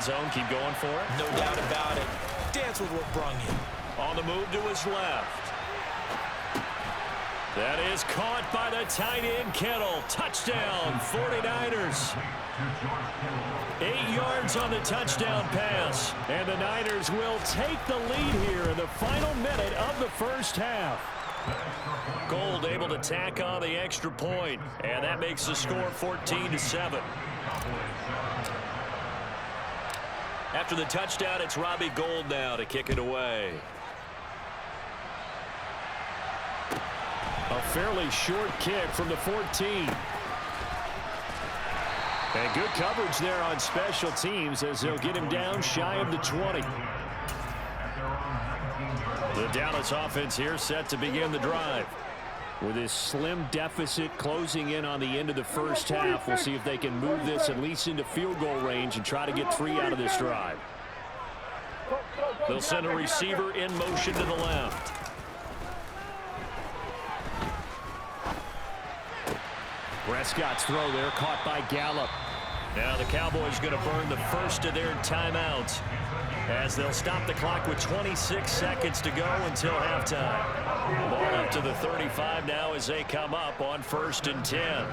red zone. Keep going for it. No doubt about it. Dance with what brung you. On the move to his left. That is caught by the tight end, Kittle. Touchdown, 49ers. 8 yards on the touchdown pass. And the Niners will take the lead here in the final minute of the first half. Gold able to tack on the extra point, and that makes the score 14-7. After the touchdown, it's Robbie Gould now to kick it away. A fairly short kick from the 14. And good coverage there on special teams as they'll get him down shy of the 20. The Dallas offense here set to begin the drive. With this slim deficit closing in on the end of the first half, we'll see if they can move this at least into field goal range and try to get 3 out of this drive. They'll send a receiver in motion to the left. Prescott's throw there caught by Gallup. Now the Cowboys going to burn the first of their timeouts as they'll stop the clock with 26 seconds to go until halftime. Ball up to the 35 now as they come up on 1st and 10.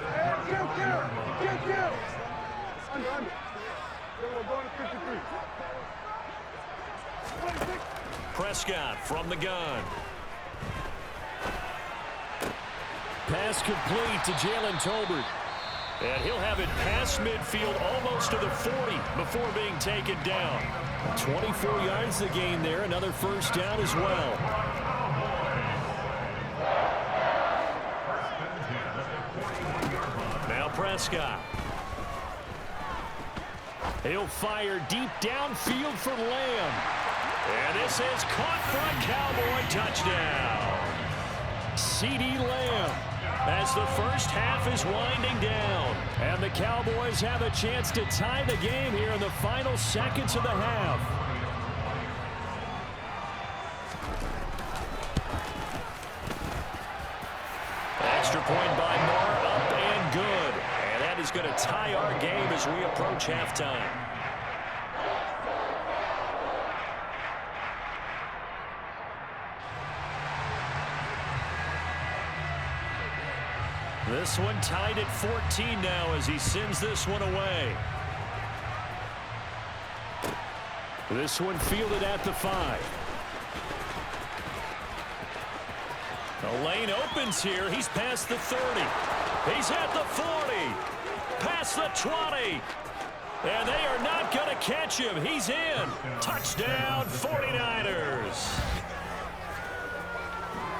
Prescott from the gun. Pass complete to Jalen Tolbert. And he'll have it past midfield almost to the 40 before being taken down. 24 yards the gain there. Another first down as well. Now Prescott. He'll fire deep downfield for Lamb. And this is caught for a Cowboy touchdown. CeeDee Lamb. As the first half is winding down. And the Cowboys have a chance to tie the game here in the final seconds of the half. Extra point by Moore, up and good. And that is going to tie our game as we approach halftime. This one tied at 14 now as he sends this one away. This one fielded at the 5. The lane opens here. He's past the 30. He's at the 40. Past the 20. And they are not going to catch him. He's in. Touchdown, 49ers.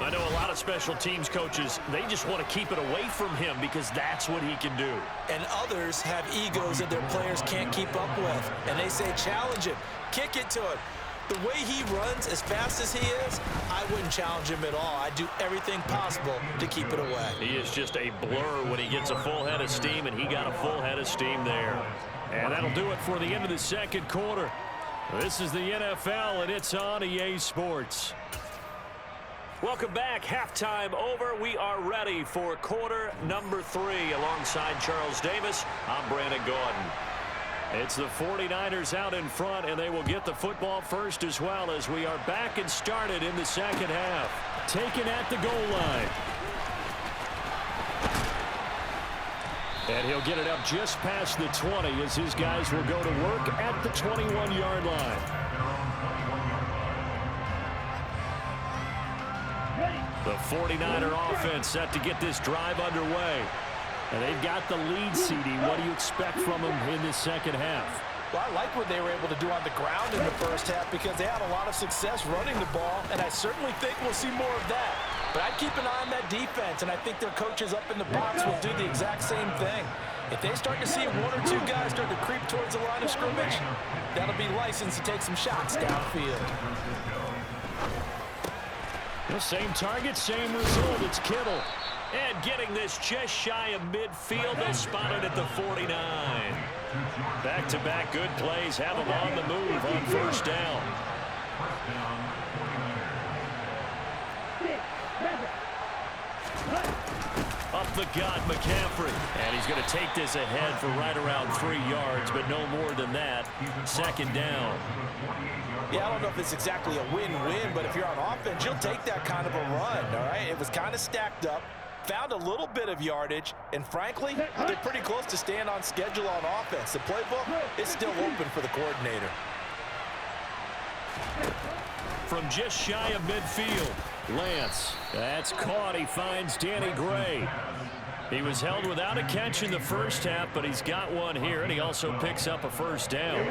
I know a lot of special teams coaches, they just want to keep it away from him because that's what he can do. And others have egos that their players can't keep up with. And they say, challenge him, kick it to him. The way he runs as fast as he is, I wouldn't challenge him at all. I'd do everything possible to keep it away. He is just a blur when he gets a full head of steam, and he got a full head of steam there. And that'll do it for the end of the second quarter. This is the NFL, and it's on EA Sports. Welcome back. Halftime over. We are ready for quarter number 3. Alongside Charles Davis, I'm Brandon Gordon. It's the 49ers out in front, and they will get the football first as well as we are back and started in the second half. Taken at the goal line. And he'll get it up just past the 20 as his guys will go to work at the 21-yard line. The 49er offense set to get this drive underway. And they've got the lead, CeeDee. What do you expect from them in this second half? Well, I like what they were able to do on the ground in the first half because they had a lot of success running the ball, and I certainly think we'll see more of that. But I'd keep an eye on that defense, and I think their coaches up in the box will do the exact same thing. If they start to see 1 or 2 guys start to creep towards the line of scrimmage, that'll be licensed to take some shots downfield. The same target, same result. It's Kittle. And getting this just shy of midfield, they'll spot it at the 49. Back-to-back good plays have them on the move on first down. Up the gut, McCaffrey. And he's going to take this ahead for right around 3 yards, but no more than that. Second down. Yeah, I don't know if it's exactly a win-win, but if you're on offense, you'll take that kind of a run, all right? It was kind of stacked up, found a little bit of yardage, and frankly, they're pretty close to staying on schedule on offense. The playbook is still open for the coordinator. From just shy of midfield, Lance. That's caught. He finds Danny Gray. He was held without a catch in the first half, but he's got one here, and he also picks up a first down.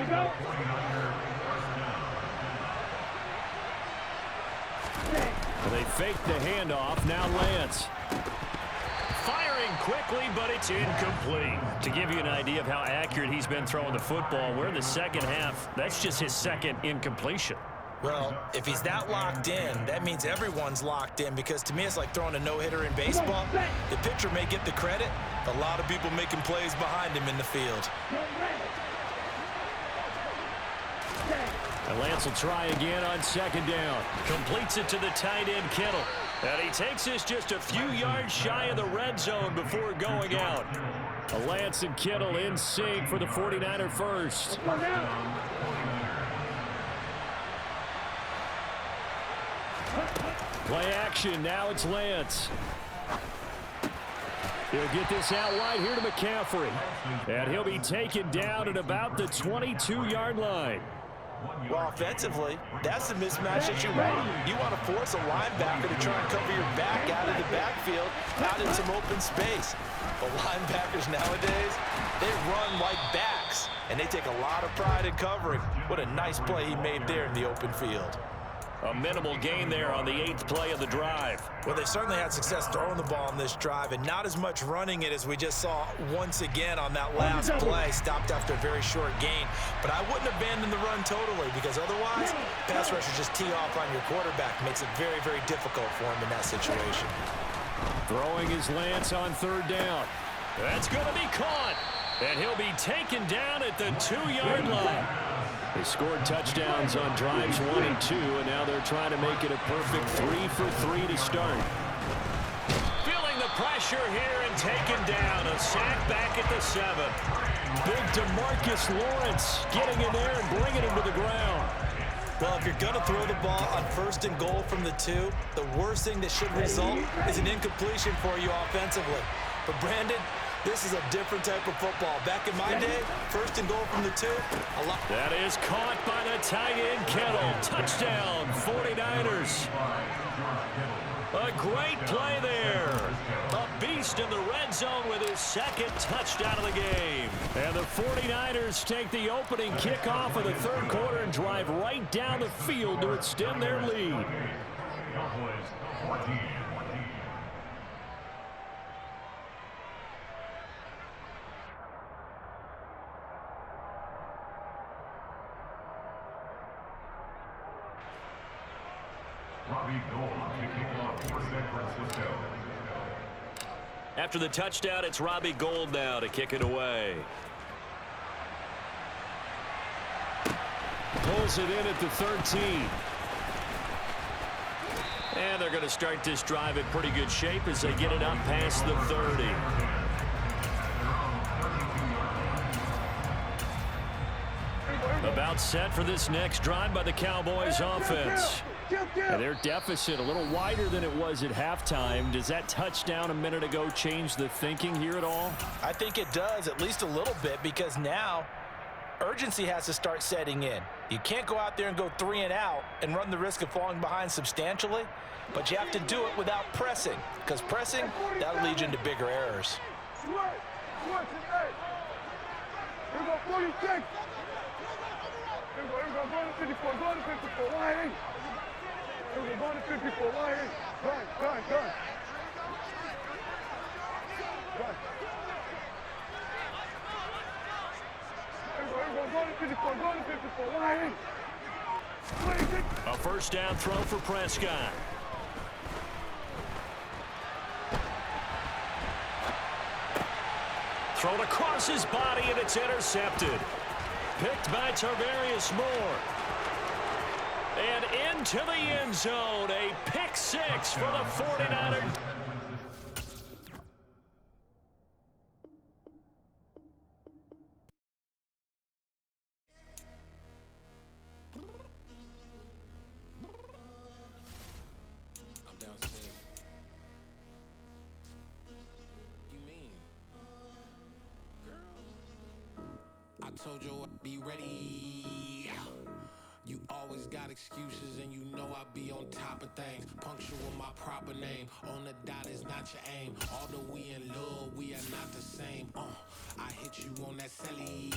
They fake the handoff. Now Lance. Firing quickly, but it's incomplete. To give you an idea of how accurate he's been throwing the football, we're in the second half. That's just his second incompletion. Well, if he's that locked in, that means everyone's locked in, because to me it's like throwing a no-hitter in baseball. The pitcher may get the credit, a lot of people making plays behind him in the field. And Lance will try again on second down. Completes it to the tight end, Kittle. And he takes us just a few yards shy of the red zone before going out. Lance and Kittle in sync for the 49er first. Play action. Now it's Lance. He'll get this out wide here to McCaffrey. And he'll be taken down at about the 22-yard line. Well, offensively, that's the mismatch that you want. You want to force a linebacker to try and cover your back out of the backfield, out in some open space. But linebackers nowadays, they run like backs, and they take a lot of pride in covering. What a nice play he made there in the open field. A minimal gain there on the 8th play of the drive. Well, they certainly had success throwing the ball on this drive, and not as much running it as we just saw once again on that last play. Stopped after a very short gain. But I wouldn't abandon the run totally, because otherwise, pass rushers just tee off on your quarterback. Makes it very, very difficult for him in that situation. Throwing his Lance on third down. That's going to be caught. And he'll be taken down at the 2-yard line. They scored touchdowns on drives 1 and 2, and now they're trying to make it a perfect 3 for 3 to start. Feeling the pressure here and taken down. A sack back at the 7. Big DeMarcus Lawrence getting in there and bringing him to the ground. Well, if you're going to throw the ball on 1st and goal from the 2, the worst thing that should result is an incompletion for you offensively. But Brandon, this is a different type of football. Back in my day, 1st and goal from the 2. That is caught by the tight end, Kittle. Touchdown, 49ers. A great play there. A beast in the red zone with his 2nd touchdown of the game. And the 49ers take the opening kickoff of the 3rd quarter and drive right down the field to extend their lead. After the touchdown, it's Robbie Gould now to kick it away. Pulls it in at the 13. And they're going to start this drive in pretty good shape as they get it up past the 30. About set for this next drive by the Cowboys offense. And their deficit a little wider than it was at halftime. Does that touchdown a minute ago change the thinking here at all? I think it does, at least a little bit, because now urgency has to start setting in. You can't go out there and go 3 and out and run the risk of falling behind substantially, but you have to do it without pressing, because pressing, that'll lead you into bigger errors. A first down throw for Prescott. Thrown across his body, and it's intercepted. Picked by Tarvarius Moore. And into the end zone. A pick 6 for the 49ers. Told you I'd be ready. You always got excuses and you know I be on top of things. Punctual my proper name. On the dot is not your aim. Although we in love, we are not the same. I hit you on that celly.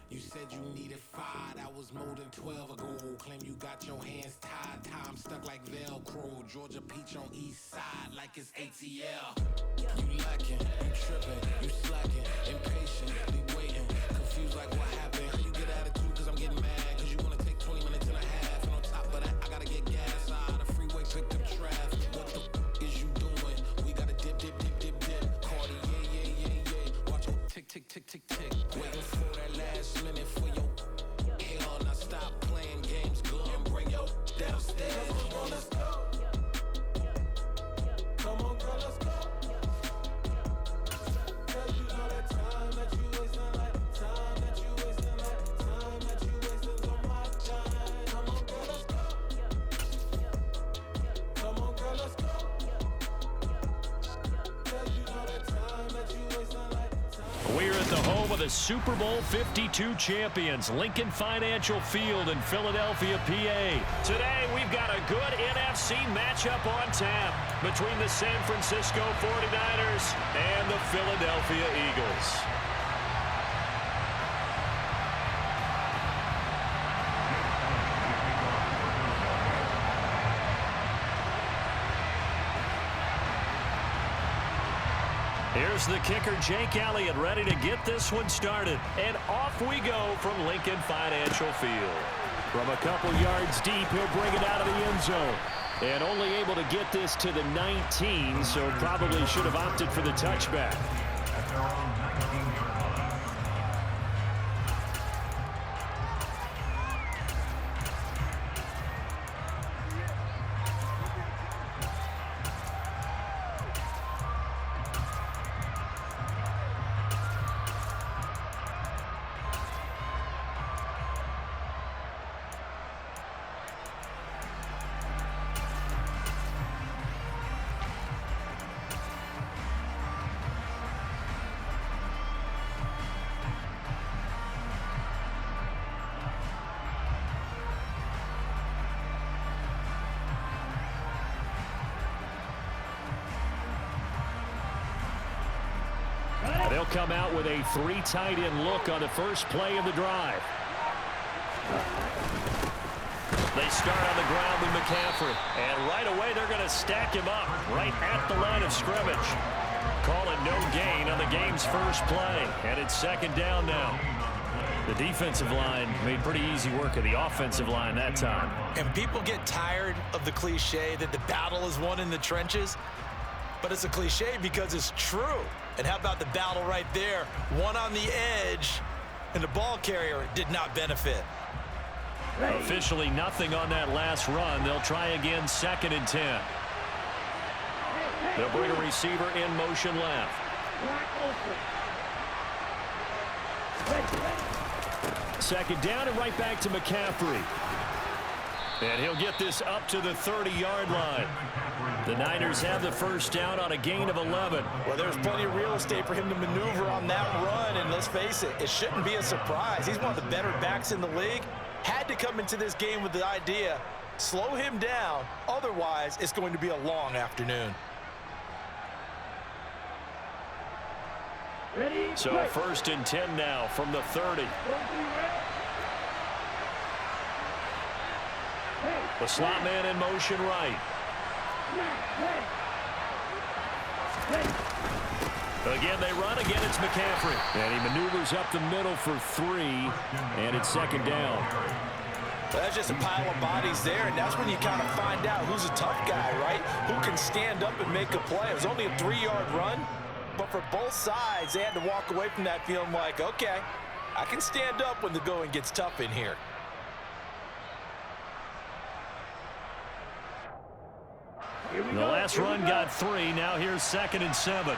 You said you needed 5, that was more than 12 ago. Claim you got your hands tied, time stuck like Velcro. Georgia peach on east side like it's ATL. You lacking, you tripping, you slacking, impatient, be waiting, confused like what happened. You get attitude cause I'm getting mad, cause you wanna take 20 minutes and a half. And on top of that, I gotta get gas out of the freeway, picked up traffic. What the is you doing? We gotta dip. Cardi, yeah. Watch it tick, tick. Waiting for that last minute for your hell. Now stop playing games, go and bring your downstairs. Come on, let's go. Come on, girl, let's go. Girl, you know that time that you wasting, like time that you wasting, like time that you wasting on my time. Come on, girl, let's go. Come on, girl, let's go. Girl, you know that time that you wasting, like time. We're at the home of the Super Bowl 52 champions, Lincoln Financial Field in Philadelphia, PA. Today, we've got a good NFC matchup on tap between the San Francisco 49ers and the Philadelphia Eagles. Here's the kicker, Jake Elliott, ready to get this one started. And off we go from Lincoln Financial Field. From a couple yards deep, he'll bring it out of the end zone. And only able to get this to the 19, so probably should have opted for the touchback. They'll come out with a 3 tight end look on the first play of the drive. They start on the ground with McCaffrey. And right away, they're going to stack him up right at the line of scrimmage. Call it no gain on the game's first play. And it's second down now. The defensive line made pretty easy work of the offensive line that time. And people get tired of the cliche that the battle is won in the trenches. But it's a cliche because it's true. And how about the battle right there? One on the edge, and the ball carrier did not benefit. Officially nothing on that last run. They'll try again, 2nd and 10. They'll bring a receiver in motion left. Second down and right back to McCaffrey. And he'll get this up to the 30-yard line. The Niners have the first down on a gain of 11. Well, there's plenty of real estate for him to maneuver on that run, and let's face it, it shouldn't be a surprise. He's one of the better backs in the league. Had to come into this game with the idea, slow him down, otherwise it's going to be a long afternoon. So 1st and 10 now from the 30. The slot man in motion right. Again, they run. Again, it's McCaffrey. And he maneuvers up the middle for 3, and it's 2nd down. Well, that's just a pile of bodies there, and that's when you kind of find out who's a tough guy, right? Who can stand up and make a play. It was only a 3-yard run, but for both sides, they had to walk away from that feeling like, okay, I can stand up when the going gets tough in here. The last run got 3. Now here's 2nd and 7.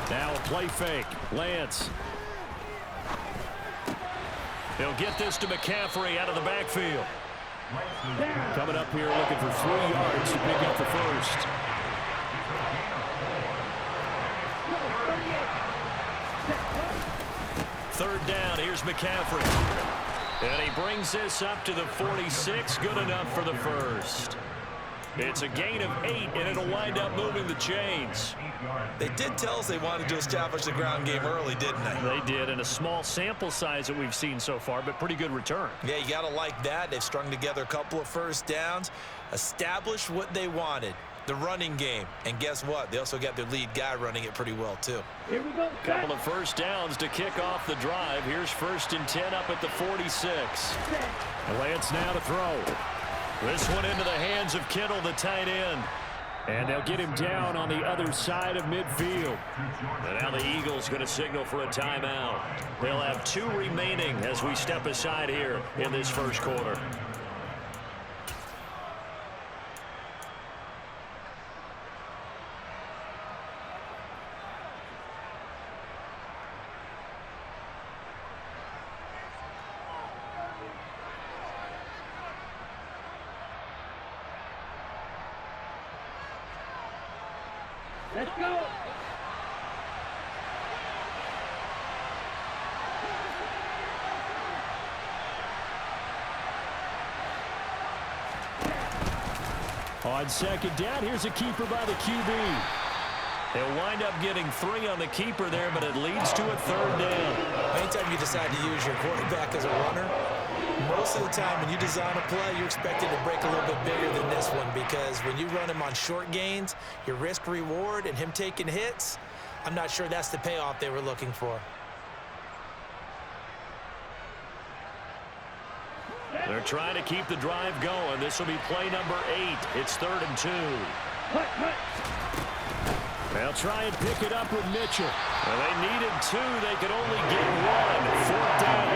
Now a play fake. Lance. He'll get this to McCaffrey out of the backfield. Coming up here looking for 3 yards to pick up the first. Third down, here's McCaffrey. And he brings this up to the 46, good enough for the first. It's a gain of 8, and it'll wind up moving the chains. They did tell us they wanted to establish the ground game early, didn't they? They did, and a small sample size that we've seen so far, but pretty good return. Yeah, you got to like that. They've strung together a couple of first downs, established what they wanted, the running game. And guess what? They also got their lead guy running it pretty well, too. Here we go. Couple of first downs to kick off the drive. Here's 1st and 10 up at the 46. Lance now to throw. This one into the hands of Kittle, the tight end. And they'll get him down on the other side of midfield. And now the Eagles going to signal for a timeout. They'll have 2 remaining as we step aside here in this first quarter. Let's go. On second down, here's a keeper by the QB. They'll wind up getting 3 on the keeper there, but it leads to a 3rd down. Anytime you decide to use your quarterback as a runner, most of the time when you design a play, you're expected to break a little bit bigger than this one, because when you run him on short gains, your risk-reward and him taking hits, I'm not sure that's the payoff they were looking for. They're trying to keep the drive going. This will be play number 8. It's 3rd and 2. They'll try and pick it up with Mitchell. Well, they needed 2. They could only get 1. 4th down.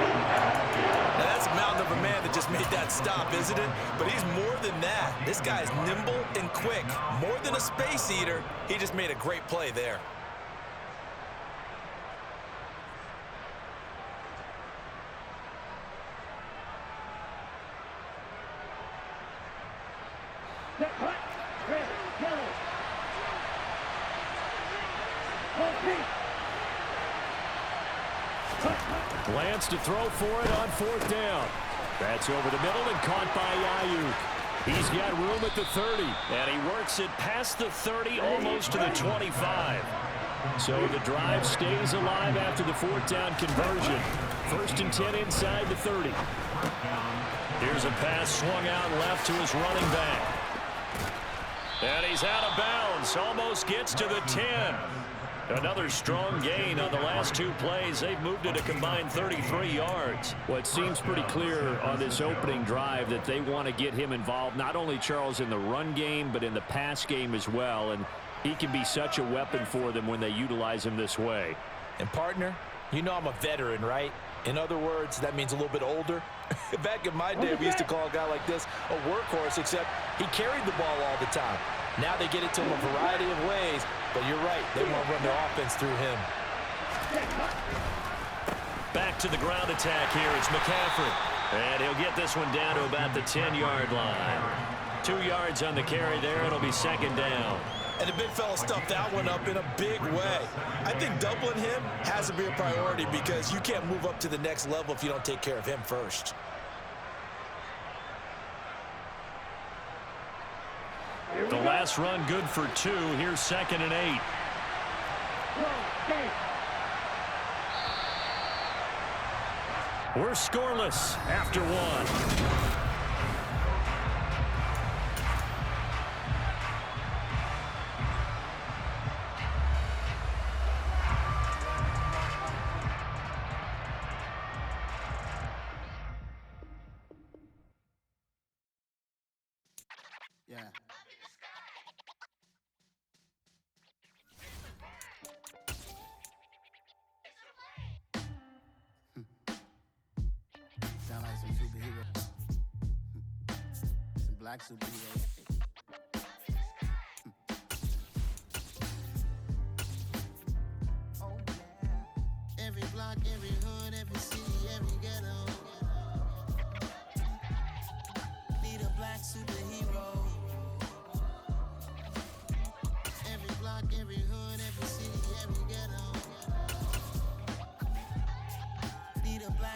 Now, that's a mountain of a man that just made that stop, isn't it? But he's more than that. This guy's nimble and quick. More than a space eater, he just made a great play there. Lance to throw for it on 4th down. That's over the middle and caught by Ayuk. He's got room at the 30, and he works it past the 30, almost to the 25. So the drive stays alive after the 4th down conversion. 1st and 10 inside the 30. Here's a pass swung out left to his running back. And he's out of bounds, almost gets to the 10. Another strong gain on the last 2 plays. They've moved it a combined 33 yards. Well, it seems pretty clear on this opening drive that they want to get him involved, not only, Charles, in the run game, but in the pass game as well. And he can be such a weapon for them when they utilize him this way. And, partner, you know I'm a veteran, right? In other words, that means a little bit older. Back in my day, we used to call a guy like this a workhorse, except he carried the ball all the time. Now they get it to him a variety of ways, but you're right, they want to run their offense through him. Back to the ground attack here. It's McCaffrey. And he'll get this one down to about the 10-yard line. 2 yards on the carry there. It'll be 2nd down. And the big fella stuffed that one up in a big way. I think doubling him has to be a priority, because you can't move up to the next level if you don't take care of him first. The last run good for 2. Here's 2nd and 8. We're scoreless after 1. Yeah. Sound like some superhero. Some black superheroes. Oh yeah. Every block, every hood, every city, every ghetto. Need a black superhero. Every block, every hood, every city, every ghetto.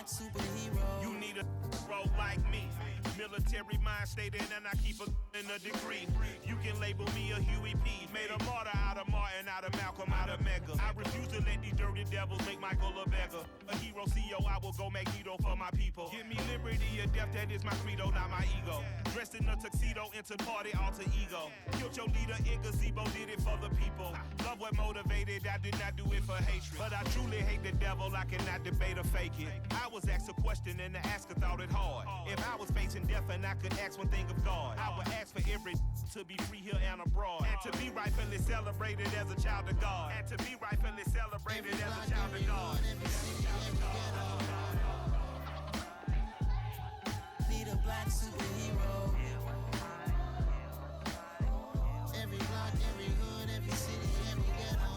black superhero. You need a role like me. Military mind stated, and I keep in a degree. You can label me a Huey P. Made a martyr out of Martin, out of Malcolm, out of Mega. I refuse to let these dirty devils make Michael a beggar. A hero CEO, I will go Magneto for my people. Give me liberty or death, that is my credo, not my ego. Dressed in a tuxedo, into party, alter ego. Killed your leader in gazebo, did it for the people. Love what motivated, I did not do it for hatred. But I truly hate the devil, I cannot debate or fake it. I was asked a question and the asker thought it hard. If I was facing death and I could ask one thing of God, I would ask for every to be free here and abroad, and to be rightfully celebrated as a child of God, and to be rightfully celebrated as a child of God. Need a black superhero. Every block, every hood, every city, every ghetto.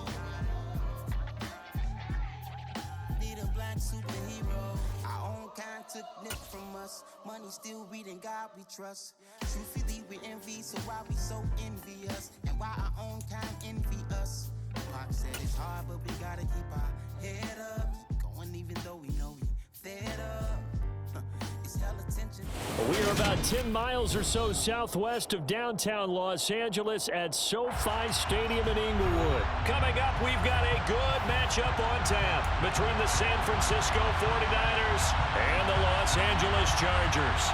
Need a black superhero. Our own kind took nip from us. Money still reading God we trust. Truthfully we envy, so why we so envious? And why our own kind envy us? Pac said it's hard, but we gotta keep our head up. Going even though we know we fed up. It's hella tension. We are about 10 miles or so southwest of downtown Los Angeles at SoFi Stadium in Inglewood. Coming up, we've got a good matchup on tap between the San Francisco 49ers and the Los Angeles Chargers.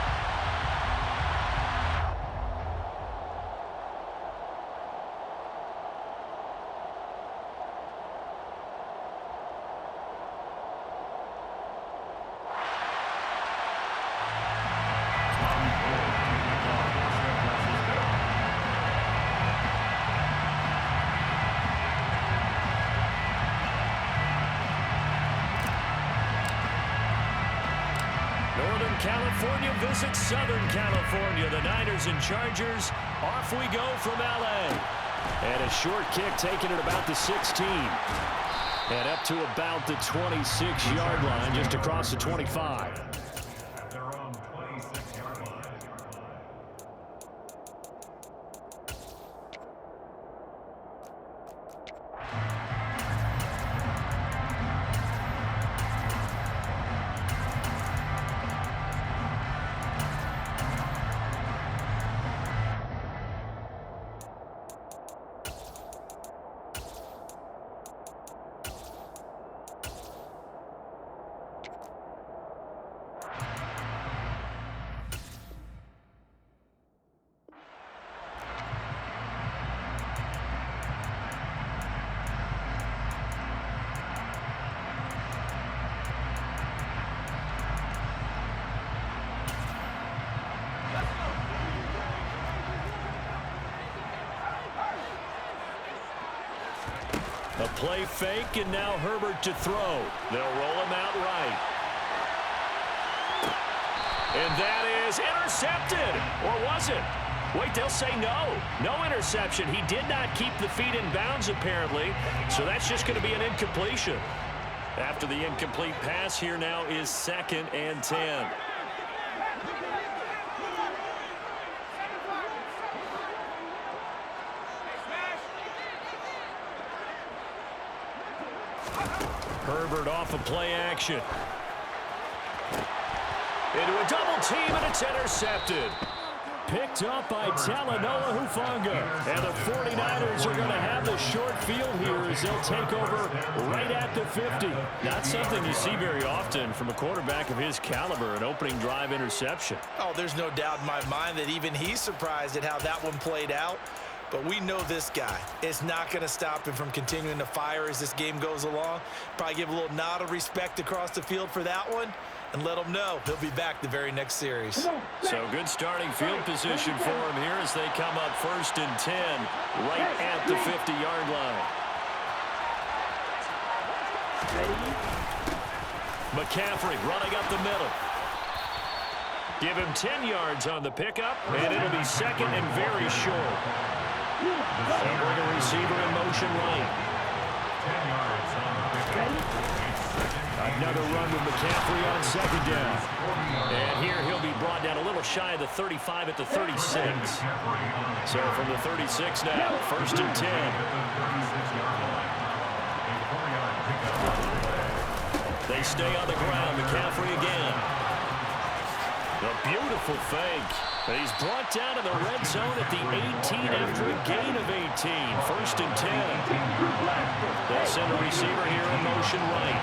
California visits Southern California. The Niners and Chargers. Off we go from L.A. And a short kick taken at about the 16. And up to about the 26-yard line, just across the 25. A play fake, and now Herbert to throw. They'll roll him out right. And that is intercepted. Or was it? Wait, they'll say no. No interception. He did not keep the feet in bounds, apparently. So that's just going to be an incompletion. After the incomplete pass, here now is 2nd and 10. Herbert off of play action. Into a double team, and it's intercepted. Picked up by Talanoa Hufanga. And the 49ers are going to have the short field here as they'll take over right at the 50. Not something you see very often from a quarterback of his caliber, an opening drive interception. Oh, there's no doubt in my mind that even he's surprised at how that one played out. But we know this guy is not going to stop him from continuing to fire as this game goes along. Probably give a little nod of respect across the field for that one and let him know he'll be back the very next series. So good starting field position for him here as they come up 1st and 10 right at the 50-yard line. McCaffrey running up the middle. Give him 10 yards on the pickup, and it'll be 2nd and very short. They'll bring a receiver in motion right. Another run with McCaffrey on 2nd down. And here he'll be brought down a little shy of the 35 at the 36. So from the 36 now, 1st and 10. They stay on the ground. McCaffrey again. A beautiful fake. He's brought down in the red zone at the 18 after a gain of 18. 1st and 10. They'll send a receiver here in motion right.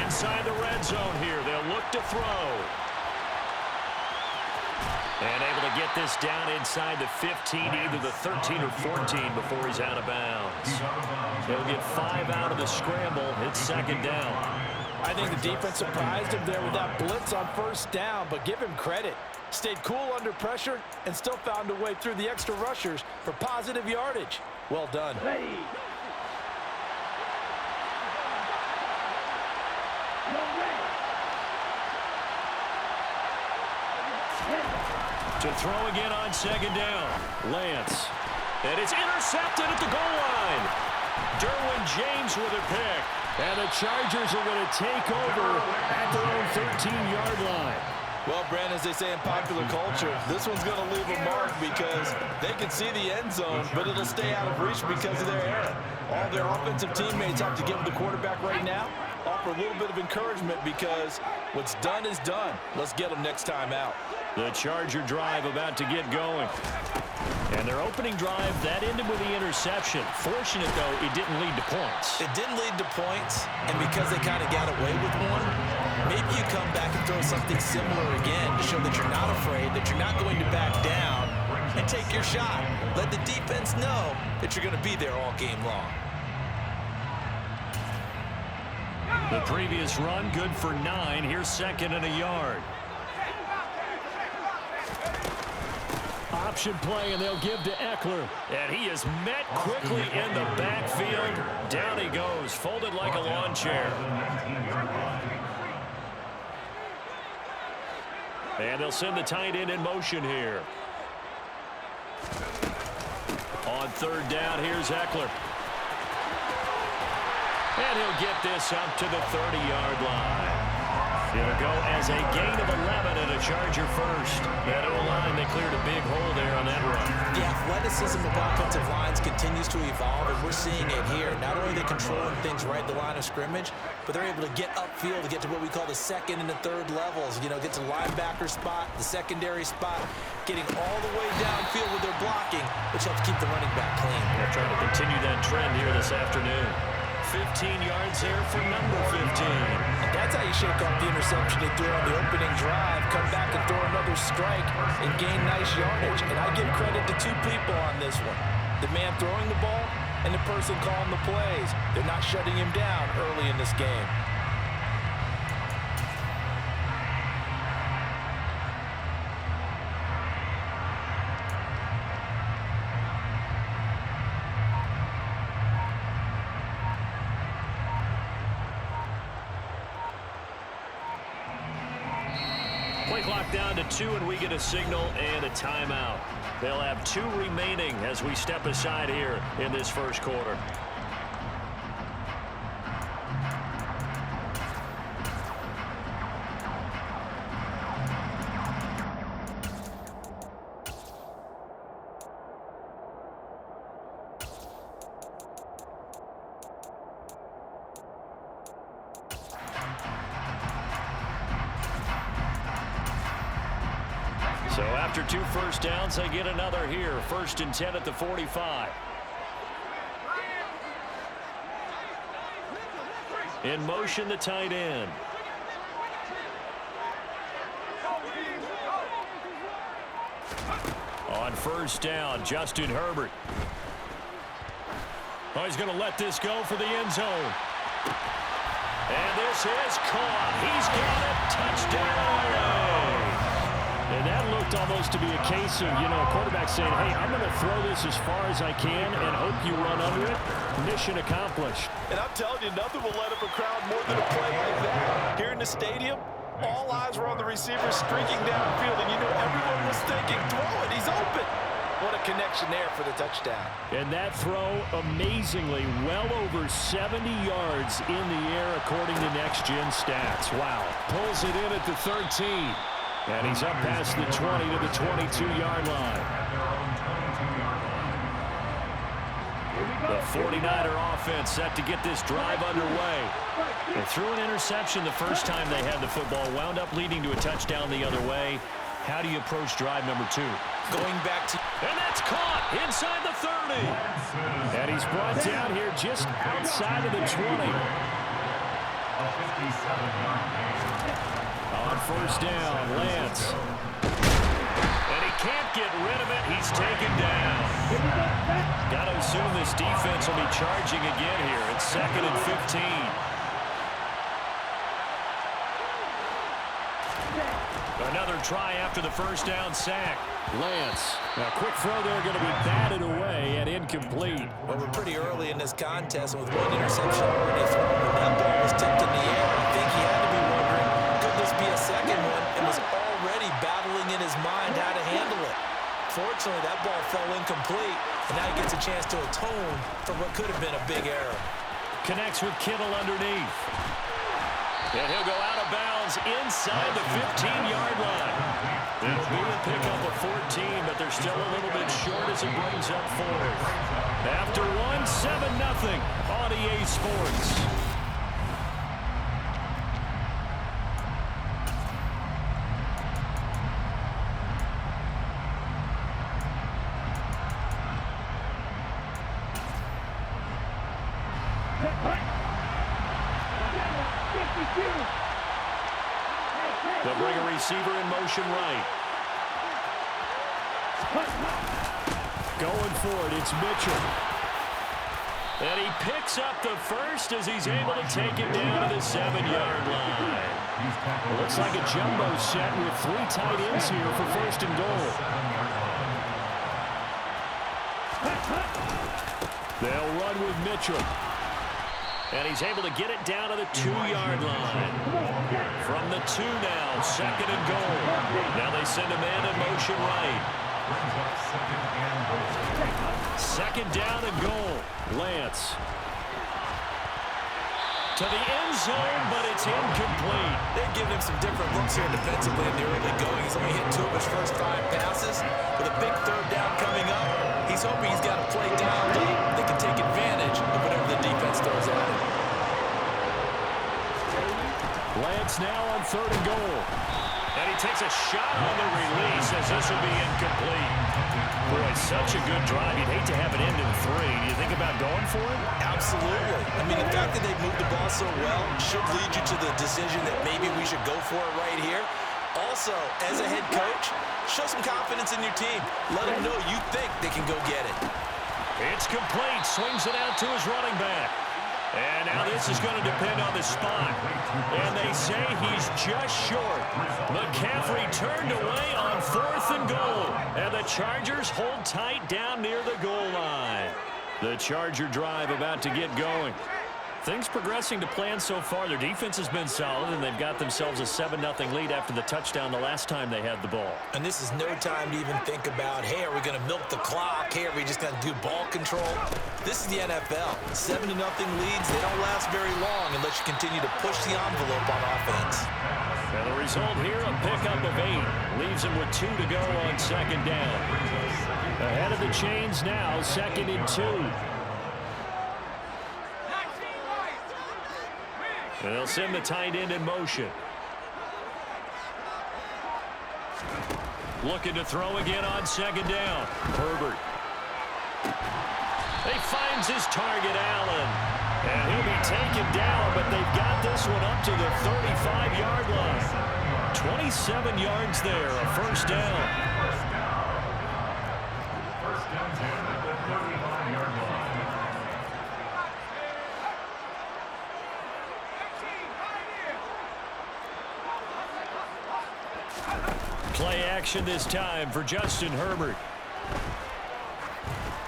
Inside the red zone here. They'll look to throw. And able to get this down inside the 15, either the 13 or 14 before he's out of bounds. He'll get 5 out of the scramble. It's 2nd down. I think the defense surprised him there with that blitz on 1st down, but give him credit. Stayed cool under pressure and still found a way through the extra rushers for positive yardage. Well done. To throw again on 2nd down. Lance. And it's intercepted at the goal line. Derwin James with a pick. And the Chargers are going to take over at their own 13-yard line. Well, Brandon, as they say in popular culture, this one's going to leave a mark because they can see the end zone, but it'll stay out of reach because of their error. All their offensive teammates have to give the quarterback right now, offer a little bit of encouragement because what's done is done. Let's get them next time out. The Charger drive about to get going. And their opening drive, that ended with the interception. Fortunate, though, it didn't lead to points. It didn't lead to points, and because they kind of got away with one, maybe you come back and throw something similar again to show that you're not afraid, that you're not going to back down, and take your shot. Let the defense know that you're going to be there all game long. The previous run, good for 9. Here's 2nd and a yard. Option play, and they'll give to Eckler. And he is met quickly in the backfield. Down he goes, folded like a lawn chair. And they'll send the tight end in motion here. On 3rd down, here's Eckler. And he'll get this up to the 30-yard line. It'll go as a gain of 11 and a Charger first. That O-line, they cleared a big hole there on that run. The athleticism of offensive lines continues to evolve, and we're seeing it here. Not only are they controlling things right at the line of scrimmage, but they're able to get upfield to get to what we call the 2nd and the 3rd levels. You know, get to the linebacker spot, the secondary spot, getting all the way downfield with their blocking, which helps keep the running back clean. They're trying to continue that trend here this afternoon. 15 yards there for number 15. And that's how you shake off the interception they threw on the opening drive, come back and throw another strike and gain nice yardage. And I give credit to 2 people on this one. The man throwing the ball and the person calling the plays. They're not shutting him down early in this game. Play clock down to 2, and we get a signal and a timeout. They'll have 2 remaining as we step aside here in this first quarter. So after 2 first downs, they get another here. 1st and 10 at the 45. In motion, the tight end. On 1st down, Justin Herbert. Oh, he's going to let this go for the end zone. And this is caught. He's got it. Touchdown. And that looked almost to be a case of, you know, a quarterback saying, hey, I'm going to throw this as far as I can and hope you run under it. Mission accomplished. And I'm telling you, nothing will let up a crowd more than a play like that. Here in the stadium, all eyes were on the receiver streaking downfield, and you know everyone was thinking, throw it, he's open. What a connection there for the touchdown. And that throw, amazingly, well over 70 yards in the air according to Next Gen Stats. Wow. Pulls it in at the 13. And he's up past the 20 to the 22-yard line. The 49er offense set to get this drive underway. They threw an interception the first time they had the football, wound up leading to a touchdown the other way. How do you approach drive number 2? Going back to... And that's caught inside the 30. And he's brought down here just outside of the 20. On first down, Lance. And he can't get rid of it. He's taken down. Got to assume this defense will be charging again here. It's 2nd and 15. Another try after the first down sack. Lance. A quick throw there going to be batted away and incomplete. Well, we're pretty early in this contest, and with one interception already thrown, when that ball was tipped in the air, I think he had to be wondering, could this be a second one? And was already battling in his mind how to handle it. Fortunately, that ball fell incomplete, and now he gets a chance to atone for what could have been a big error. Connects with Kittle underneath. And he'll go out of bounds inside the 15-yard line. It'll be a pickup of 14, but they're still a little bit short as it brings up 4th. After 1, 7-0 on EA Sports. They'll bring a receiver in motion right. Going for it, it's Mitchell. And he picks up the first as he's able to take it down to the 7-yard line. Looks like a jumbo set with 3 tight ends here for 1st and goal. They'll run with Mitchell. And he's able to get it down to the 2-yard line. From the 2 now, 2nd and goal. Now they send a man in motion right. 2nd down and goal. Lance. To the end zone, but it's incomplete. They're giving him some different looks here defensively in the early going. He's only hit 2 of his first 5 passes. With a big 3rd down coming up, he's hoping he's got a play dialed up. They can take advantage of whatever the defense throws at him. Lance now on 3rd and goal. And he takes a shot on the release as this will be incomplete. Boy, such a good drive. You'd hate to have it end in 3. Do you think about going for it? Absolutely. I mean, the fact that they've moved the ball so well should lead you to the decision that maybe we should go for it right here. Also, as a head coach, show some confidence in your team. Let them know you think they can go get it. It's complete. Swings it out to his running back. And now this is going to depend on the spot. And they say he's just short. McCaffrey turned away on 4th and goal. And the Chargers hold tight down near the goal line. The Charger drive about to get going. Things progressing to plan so far. Their defense has been solid, and they've got themselves a 7-0 lead after the touchdown the last time they had the ball. And this is no time to even think about, hey, are we going to milk the clock? Hey, are we just going to do ball control? This is the NFL. 7-0 leads, they don't last very long unless you continue to push the envelope on offense. And the result here, a pickup of 8. Leaves him with 2 to go on 2nd down. Ahead of the chains now, 2nd and 2. And they'll send the tight end in motion. Looking to throw again on 2nd down. Herbert. He finds his target, Allen. And he'll be taken down, but they've got this one up to the 35-yard line. 27 yards there, a 1st down. Play action this time for Justin Herbert.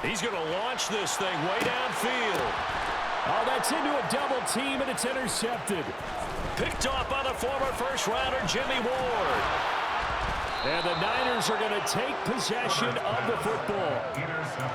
He's going to launch this thing way downfield. Oh, that's into a double team, and it's intercepted. Picked off by the former first-rounder Jimmy Ward. And the Niners are going to take possession of the football.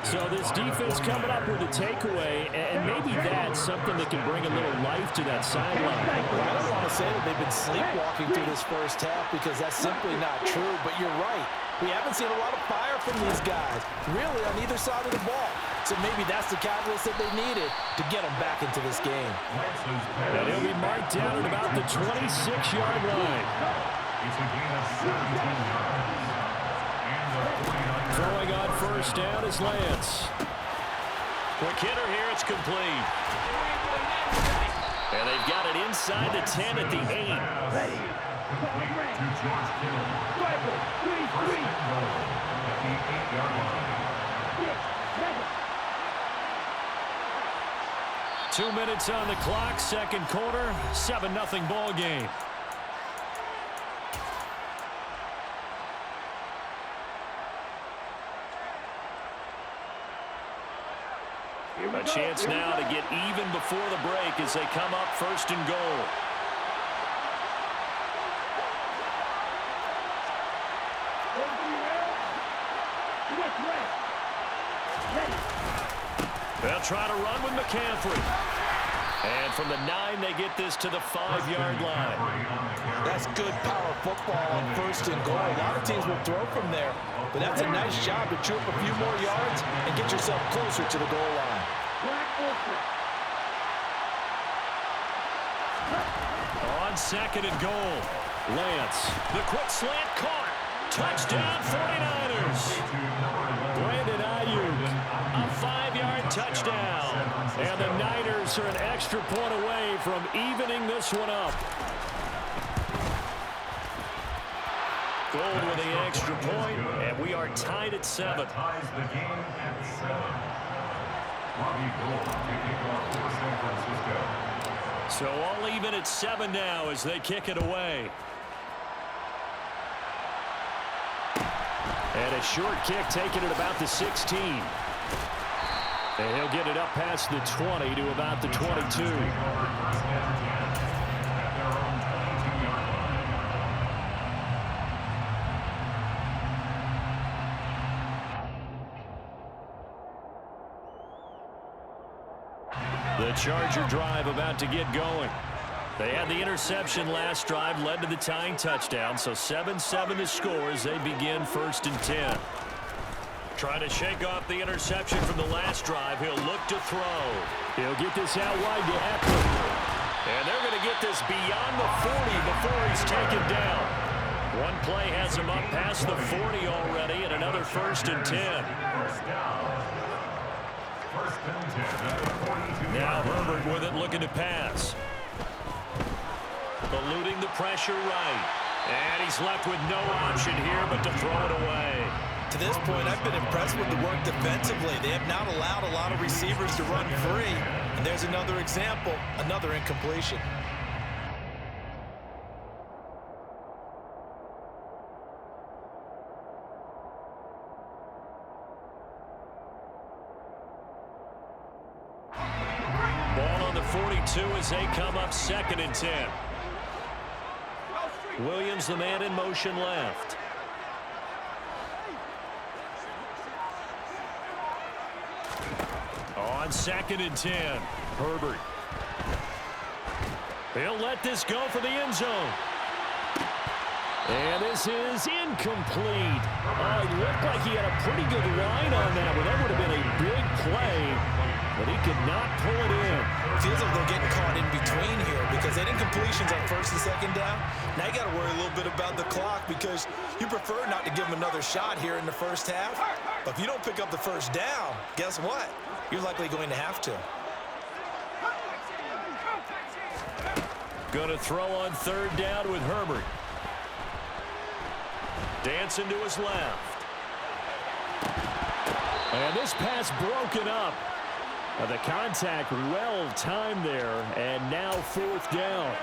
So this defense coming up with a takeaway, and maybe that's something that can bring a little life to that sideline. I don't want to say that they've been sleepwalking through this first half because that's simply not true, but you're right. We haven't seen a lot of fire from these guys, really, on either side of the ball. So maybe that's the catalyst that they needed to get them back into this game. And he'll be marked down at about the 26-yard line. Throwing on first down is Lance. Quick hitter here, it's complete. And they've got it inside the 10 at the 8. 2 minutes on the clock, second quarter, 7-0 ball game. A chance now to get even before the break as they come up first and goal. They'll try to run with McCaffrey. And from the 9, they get this to the 5-yard line. That's good power football on first and goal. A lot of teams will throw from there, but that's a nice job to chew up a few more yards and get yourself closer to the goal line. On second and goal, Lance, the quick slant caught. Touchdown 49ers. Brandon Ayuk, a 5-yard touchdown. And the Niners are an extra point away from evening this one up. Gold with the extra point, and we are tied at 7. So all even at 7 now as they kick it away. And a short kick taken at about the 16. And he'll get it up past the 20 to about the 22. The Charger drive about to get going. They had the interception last drive, led to the tying touchdown, so 7-7 to score as they begin first and 10. Trying to shake off the interception from the last drive. He'll look to throw. He'll get this out wide to Eckler. And they're going to get this beyond the 40 before he's taken down. One play has him up past the 40 already, and another first and 10. Now Herbert with it, looking to pass. Eluding the pressure right. And he's left with no option here but to throw it away. To this point, I've been impressed with the work defensively. They have not allowed a lot of receivers to run free. And there's another example, another incompletion. Ball on the 42 as they come up second and 10. Williams, the man in motion left. On second and 10, Herbert. He'll let this go for the end zone. And this is incomplete. It looked like he had a pretty good line on that one. That would have been a big play, but he could not pull it in. Feels like they're getting caught in between here because they had incompletions on first and second down. Now you got to worry a little bit about the clock because you prefer not to give them another shot here in the first half. But if you don't pick up the first down, guess what? You're likely going to have to. Going to throw on third down with Herbert. Dancing to his left. And this pass broken up. The contact well timed there, and now fourth down.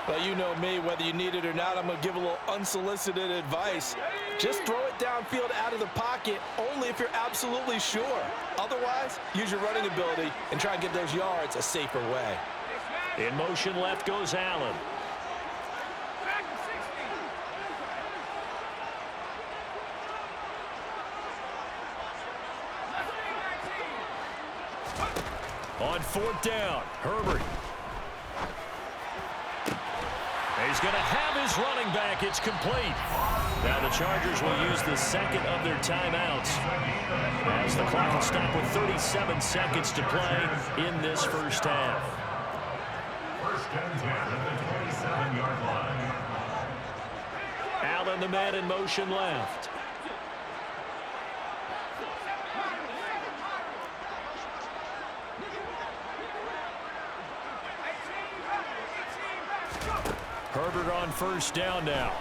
Well, you know me, whether you need it or not, I'm going to give a little unsolicited advice. Just throw it downfield out of the pocket only if you're absolutely sure. Otherwise, use your running ability and try and get those yards a safer way. In motion left goes Allen. On fourth down, Herbert. He He's going to have his running back. It's complete. Now the Chargers will use the second of their timeouts as the clock will stop with 37 seconds to play in this first half. First and 10 at the 27-yard line. Allen, the man in motion left. Herbert on first down now.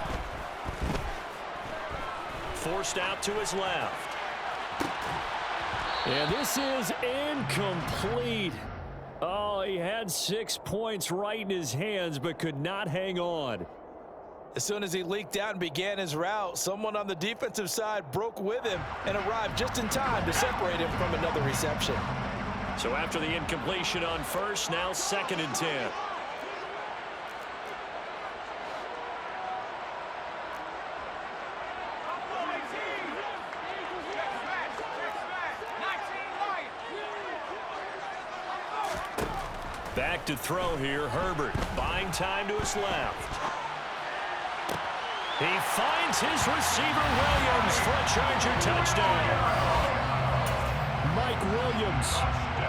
Forced out to his left. And this is incomplete. Oh, he had 6 points right in his hands, but could not hang on. As soon as he leaked out and began his route, someone on the defensive side broke with him and arrived just in time to separate him from another reception. So after the incompletion on first, now 2nd and 10. Back to throw here, Herbert. Buying time to his left. He finds his receiver, Williams, for a Charger touchdown. Mike Williams,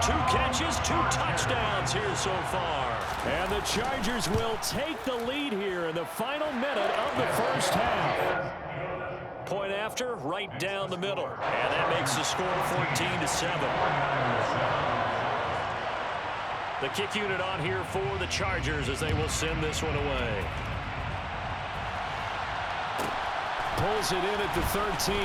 2 catches, 2 touchdowns here so far. And the Chargers will take the lead here in the final minute of the first half. Point after, right down the middle. And that makes the score 14-7. The kick unit on here for the Chargers as they will send this one away. Pulls it in at the 13.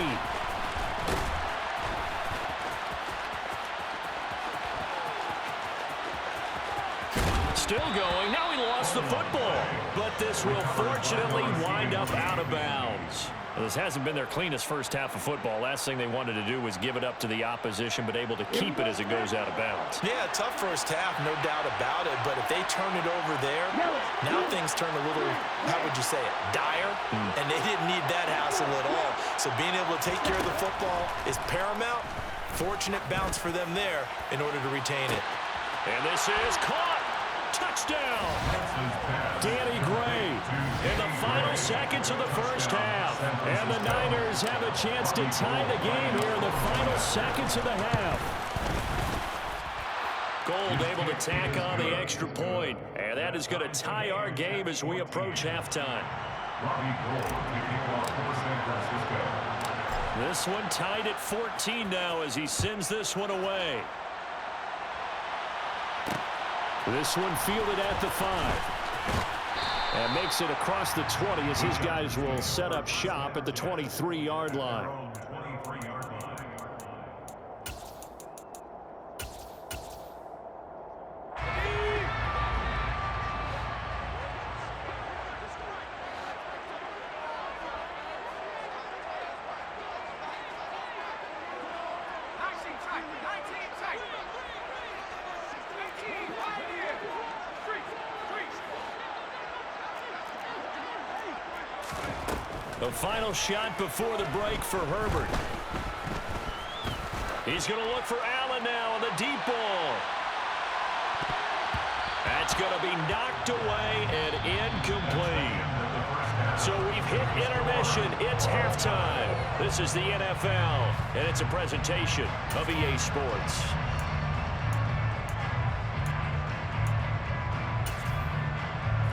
Still going. Now he lost the football. But this will fortunately wind up out of bounds. Well, this hasn't been their cleanest first half of football. Last thing they wanted to do was give it up to the opposition, but able to keep it as it goes out of bounds. Yeah, tough first half, no doubt about it. But if they turn it over there, now things turn a little, how would you say it, dire. And they didn't need that hassle at all. So being able to take care of the football is paramount. Fortunate bounce for them there in order to retain it. And this is caught. Touchdown. Danny Gray in the final seconds of the first half. And the Niners have a chance to tie the game here in the final seconds of the half. Gold able to tack on the extra point. And that is going to tie our game as we approach halftime. This one tied at 14 now as he sends this one away. This one fielded at the 5. And makes it across the 20 as his guys will set up shop at the 23-yard line. The final shot before the break for Herbert. He's going to look for Allen now on the deep ball. That's going to be knocked away and incomplete. So we've hit intermission. It's halftime. This is the NFL, and it's a presentation of EA Sports.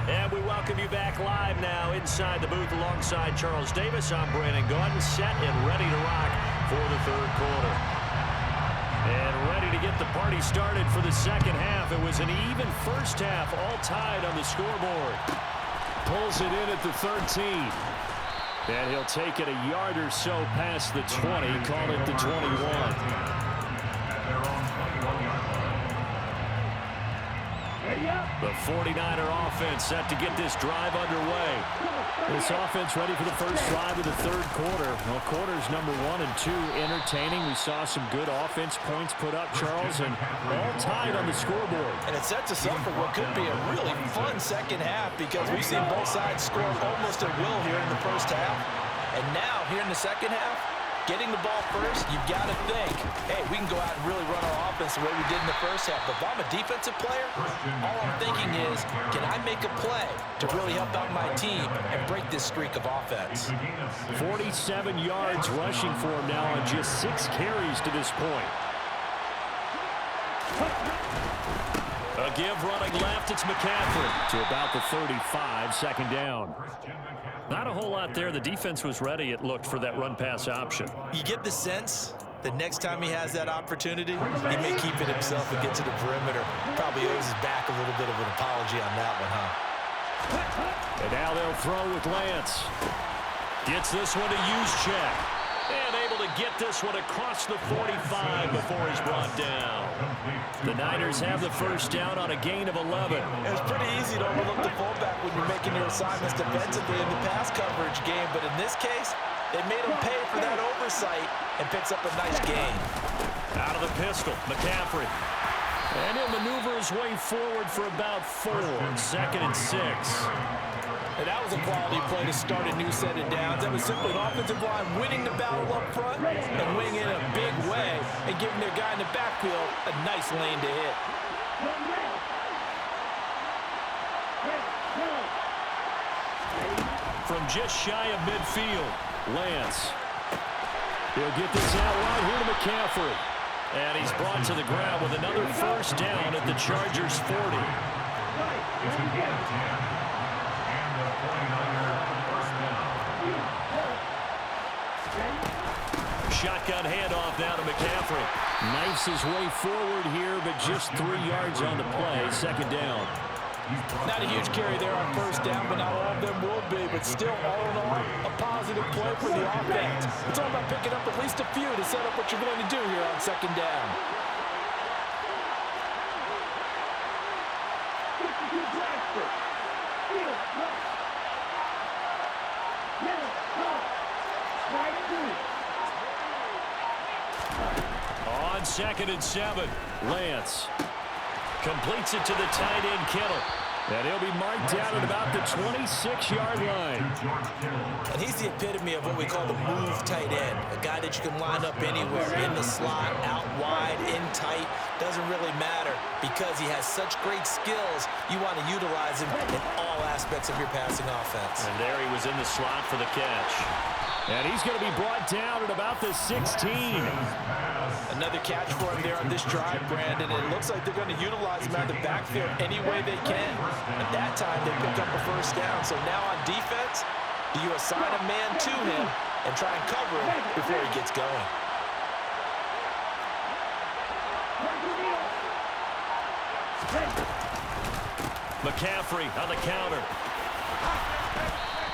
And we welcome you back live now inside the booth alongside Charles Davis. I'm Brandon Gaudin, set and ready to rock for the third quarter. And ready to get the party started for the second half. It was an even first half, all tied on the scoreboard. Pulls it in at the 13. And he'll take it a yard or so past the 20, call it the 21. The 49er offense set to get this drive underway. This offense ready for the first drive of the third quarter. Well, quarters number 1 and 2 entertaining. We saw some good offense points put up, Charles, and all tied on the scoreboard. And it sets us up for what could be a really fun second half because we've seen both sides score almost at will here in the first half. And now, here in the second half, getting the ball first, you've got to think, hey, we can go out and really run our offense the way we did in the first half. But if I'm a defensive player, all I'm thinking is, can I make a play to really help out my team and break this streak of offense? 47 yards rushing for him now on just 6 carries to this point. A give running left, it's McCaffrey to about the 35, second down. Not a whole lot there. The defense was ready, it looked, for that run-pass option. You get the sense that next time he has that opportunity, he may keep it himself and get to the perimeter. Probably owes his back a little bit of an apology on that one, huh? And now they'll throw with Lance. Gets this one to Juszczyk. And able to get this one across the 45 before he's brought down. The Niners have the first down on a gain of 11. It's pretty easy to overlook the fullback when you're making your assignments defensively in the pass coverage game, but in this case, they made him pay for that oversight and picks up a nice gain. Out of the pistol, McCaffrey. And he'll maneuver his way forward for about 4, second and 6. And that was a quality play to start a new set of downs. That was simply an offensive line winning the battle up front and winning in a big way and giving their guy in the backfield a nice lane to hit. From just shy of midfield, Lance. He'll get this out right here to McCaffrey. And he's brought to the ground with another first down at the Chargers' 40. It's a gain of 10. Shotgun handoff now to McCaffrey. Knifes his way forward here, but just 3 yards on the play. Second down. Not a huge carry there on first down, but not all of them will be. But still, all in all, a positive play for the offense. It's all about picking up at least a few to set up what you're going to do here on second down. On second and 7, Lance completes it to the tight end, Kittle. And he'll be marked down at about the 26-yard line. And he's the epitome of what we call the move tight end. A guy that you can line up anywhere, in the slot, out wide, in tight. Doesn't really matter because he has such great skills. You want to utilize him in all aspects of your passing offense. And there he was in the slot for the catch. And he's going to be brought down at about the 16. Another catch for him there on this drive, Brandon. And it looks like they're going to utilize him out of the backfield any way they can. At that time, they pick up a first down. So now on defense, do you assign a man to him and try and cover him before he gets going? McCaffrey on the counter.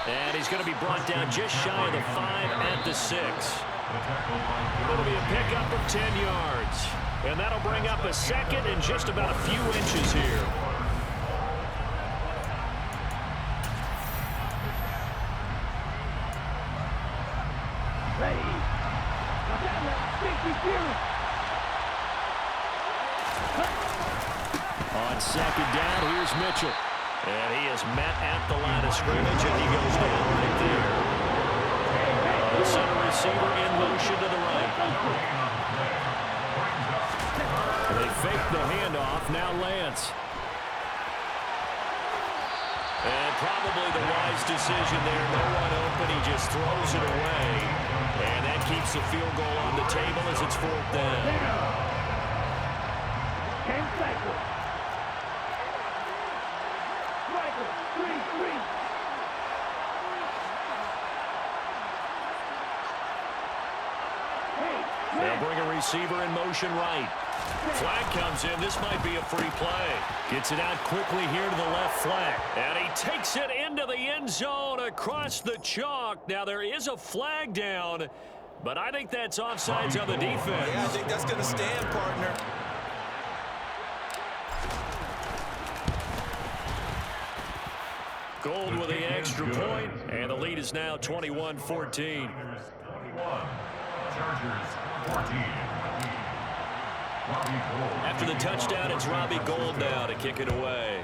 And he's going to be brought down just shy of the 5 at the 6. It'll be a pickup of 10 yards. And that'll bring up a second and just about a few inches here. On second down, here's Mitchell. And he is met at the line of scrimmage, and he goes down right there. The center receiver in motion to the right. They fake the handoff. Now Lance. And probably the wise decision there. No one open. He just throws it away. And that keeps the field goal on the table as it's 4th down. 10 seconds. They'll bring a receiver in motion right. Flag comes in. This might be a free play. Gets it out quickly here to the left flank. And he takes it into the end zone across the chalk. Now there is a flag down, but I think that's offsides on the defense. Yeah, I think that's going to stand, partner. Gold with the extra point, and the lead is now 21-14. 21. Chargers 14. After the touchdown, it's Robbie Gould now to kick it away.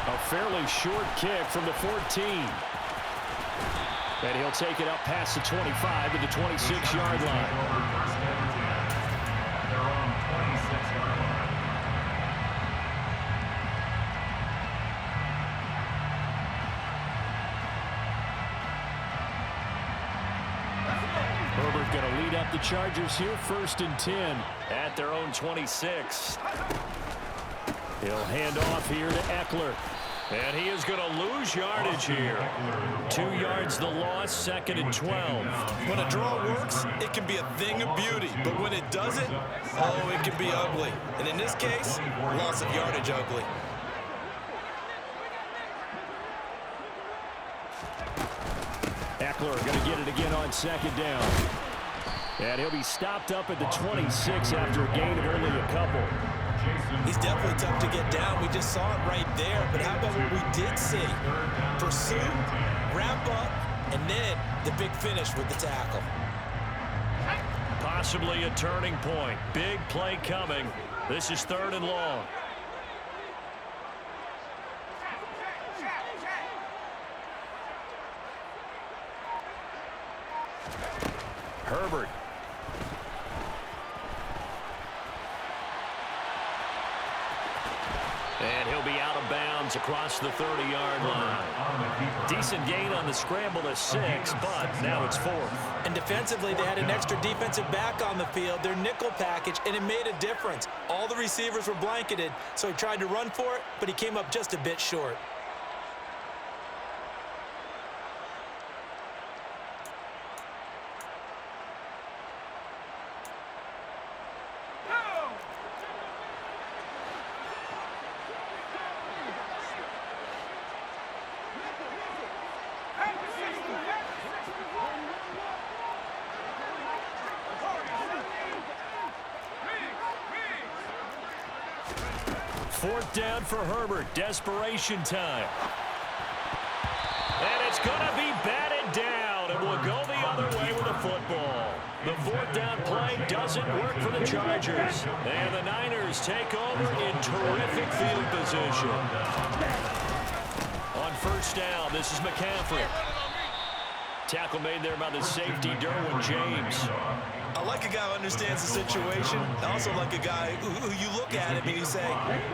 A fairly short kick from the 14. And he'll take it up past the 25 to the 26-yard line. First and 10 at their own 26-yard line. Herbert going to lead up the Chargers here, 1st and 10 at their own 26. He'll hand off here to Eckler. And he is going to lose yardage here. 2 yards the loss, 2nd and 12. When a draw works, it can be a thing of beauty. But when it doesn't, oh, it can be ugly. And in this case, loss of yardage ugly. Eckler going to get it again on 2nd down. And he'll be stopped up at the 26 after a gain of only a couple. He's definitely tough to get down. We just saw it right there. But how about what we did see? Pursuit, wrap up, and then the big finish with the tackle. Possibly a turning point. Big play coming. This is 3rd and long. Herbert. And he'll be out of bounds across the 30-yard line. Decent gain on the scramble to 6, but now it's 4th. And defensively, they had an extra defensive back on the field, their nickel package, and it made a difference. All the receivers were blanketed, so he tried to run for it, but he came up just a bit short. Fourth down for Herbert. Desperation time. And it's going to be batted down. And will go the other way with the football. The 4th down play doesn't work for the Chargers. And the Niners take over in terrific field position. On 1st down, this is McCaffrey. Tackle made there by the safety, Derwin James. I like a guy who understands the situation. I also like a guy who you look at him and you say,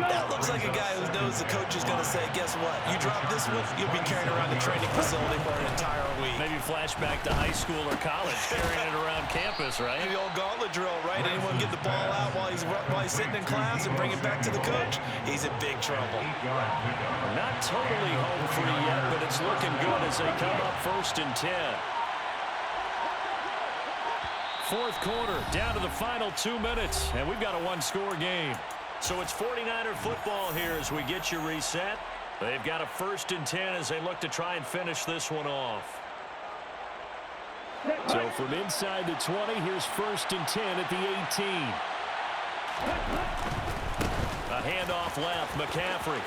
that looks like a guy who knows the coach is going to say, guess what? You drop this one, you'll be carrying around the training facility for an entire week. Maybe flashback to high school or college, carrying it around campus, right? The old gauntlet drill, right? Anyone get the ball out while he's sitting in class and bring it back to the coach? He's in big trouble. Not totally home free yet, but it's looking good as they come up 1st and 10. 4th quarter, down to the final 2 minutes, and we've got a 1-score game. So it's 49er football here as we get you reset. They've got a 1st and 10 as they look to try and finish this one off. So from inside the 20, here's 1st and 10 at the 18. A handoff left, McCaffrey.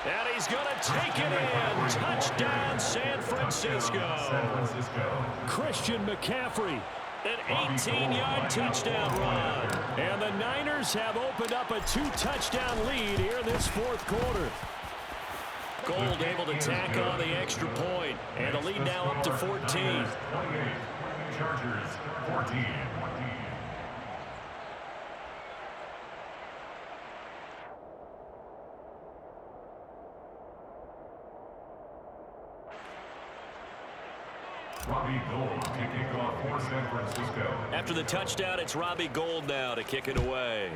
And he's going to take it in. Touchdown, San Francisco. Christian McCaffrey, an 18-yard touchdown run. And the Niners have opened up a 2-touchdown lead here in this 4th quarter. Gold able to tack on the extra point. And the lead now up to 14. 28. Chargers, 14. Robbie Gould to kick off for San Francisco. After the touchdown, it's Robbie Gould now to kick it away.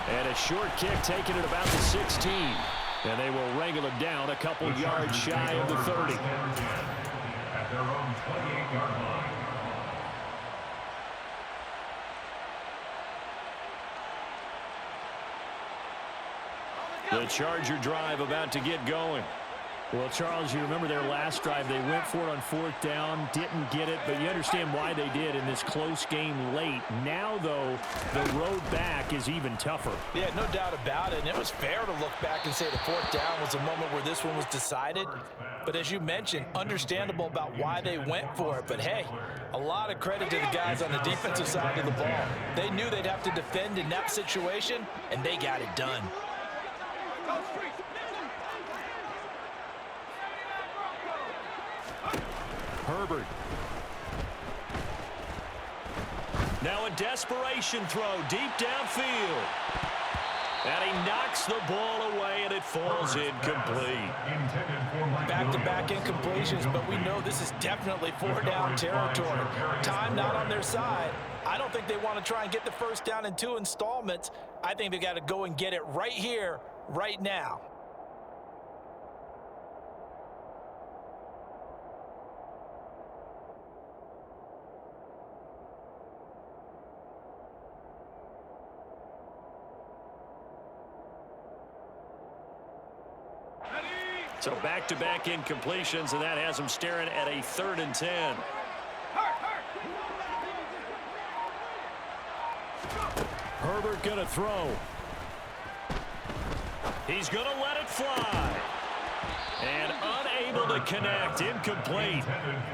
And a short kick taken at about the 16. And they will wrangle it down a couple yards shy of the 30. At their own 28-yard line. The Charger drive about to get going. Well, Charles, you remember their last drive. They went for it on 4th down, didn't get it, but you understand why they did in this close game late. Now, though, the road back is even tougher. Yeah, no doubt about it. And it was fair to look back and say the 4th down was a moment where this one was decided. But as you mentioned, understandable about why they went for it. But, hey, a lot of credit to the guys on the defensive side of the ball. They knew they'd have to defend in that situation, and they got it done. Herbert. Now a desperation throw deep downfield. And he knocks the ball away, and it falls incomplete. Back-to-back incompletions, but we know this is definitely four-down territory. Time not on their side. I don't think they want to try and get the first down in 2 installments. I think they got to go and get it right here, right now. So back-to-back incompletions, and that has them staring at a 3rd and 10. Herbert going to throw. He's going to let it fly. And unable to connect, incomplete.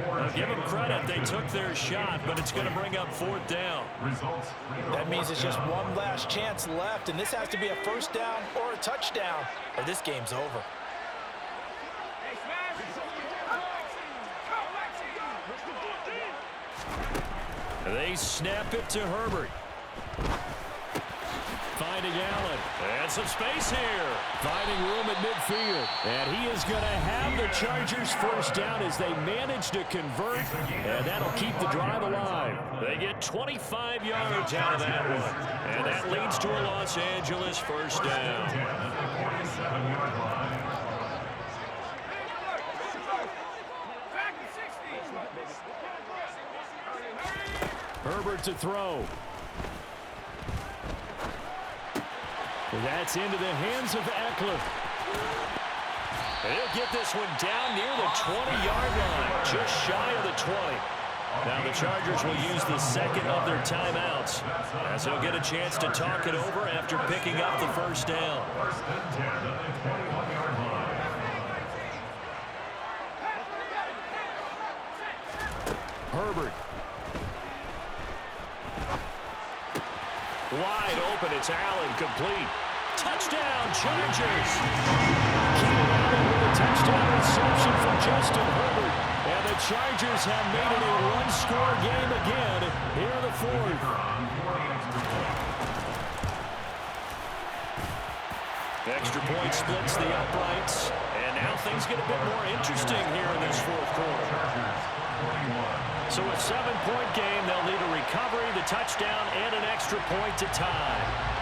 Now give them credit, they took their shot, but it's going to bring up 4th down. That means it's just one last chance left, and this has to be a first down or a touchdown, or this game's over. They snap it to Herbert. Finding Allen. And some space here. Finding room at midfield. And he is going to have the Chargers first down as they manage to convert. And that'll keep the drive alive. They get 25 yards out of that one. And that leads to a Los Angeles first down. 47-yard line. Herbert to throw. That's into the hands of Eckler. He'll get this one down near the 20-yard line, just shy of the 20. Now the Chargers will use the second of their timeouts as he'll get a chance to talk it over after picking up the first down. First and 10 at the 21-yard line. Herbert. Wide open, it's Allen, complete. Touchdown, Chargers! Keenan Allen with a touchdown reception from Justin Herbert. And the Chargers have made it a one-score game again here in the 4th. Extra point splits the uprights. And now things get a bit more interesting here in this 4th quarter. So a 7-point game, they'll need a recovery, the touchdown, and an extra point to tie.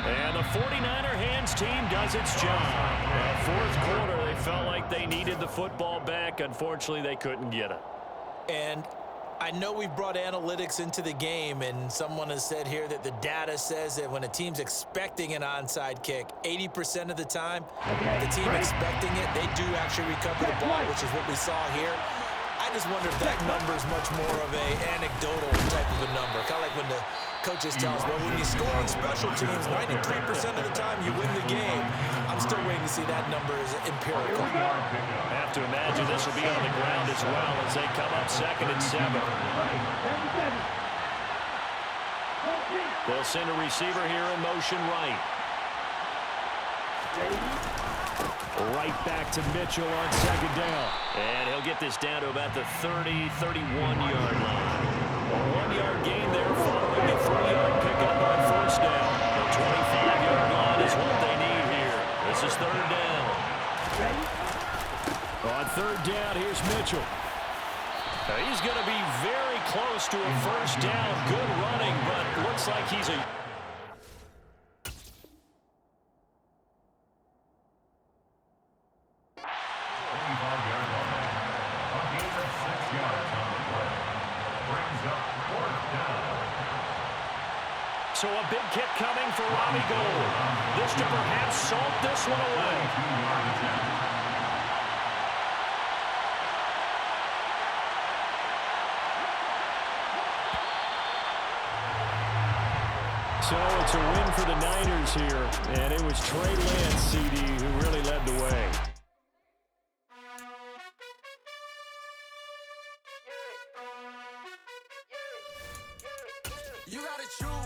And the 49er hands team does its job. 4th quarter, they felt like they needed the football back. Unfortunately, they couldn't get it. And I know we've brought analytics into the game, and someone has said here that the data says that when a team's expecting an onside kick, 80% of the time, the team expecting it, they do actually recover the ball, which is what we saw here. I just wonder if that number is much more of a anecdotal type of a number. Kind of like when the coaches tell us, well, when you score on special teams, 93% of the time you win the game. I'm still waiting to see that number is empirical. I have to imagine this will be on the ground as well as they come up 2nd and 7. They'll send a receiver here in motion right. Right back to Mitchell on 2nd down. And he'll get this down to about the 30, 31-yard line. A 1-yard gain there following a 3-yard pickup on 1st down. The 25-yard line is what they need here. This is 3rd down. On 3rd down, here's Mitchell. Now he's going to be very close to a first down. Good running, but looks like he's a... So a big kick coming for Robbie Gould. This to perhaps salt this one away. So it's a win for the Niners here, and it was Trey Lance, CD, who really led the way. You gotta choose.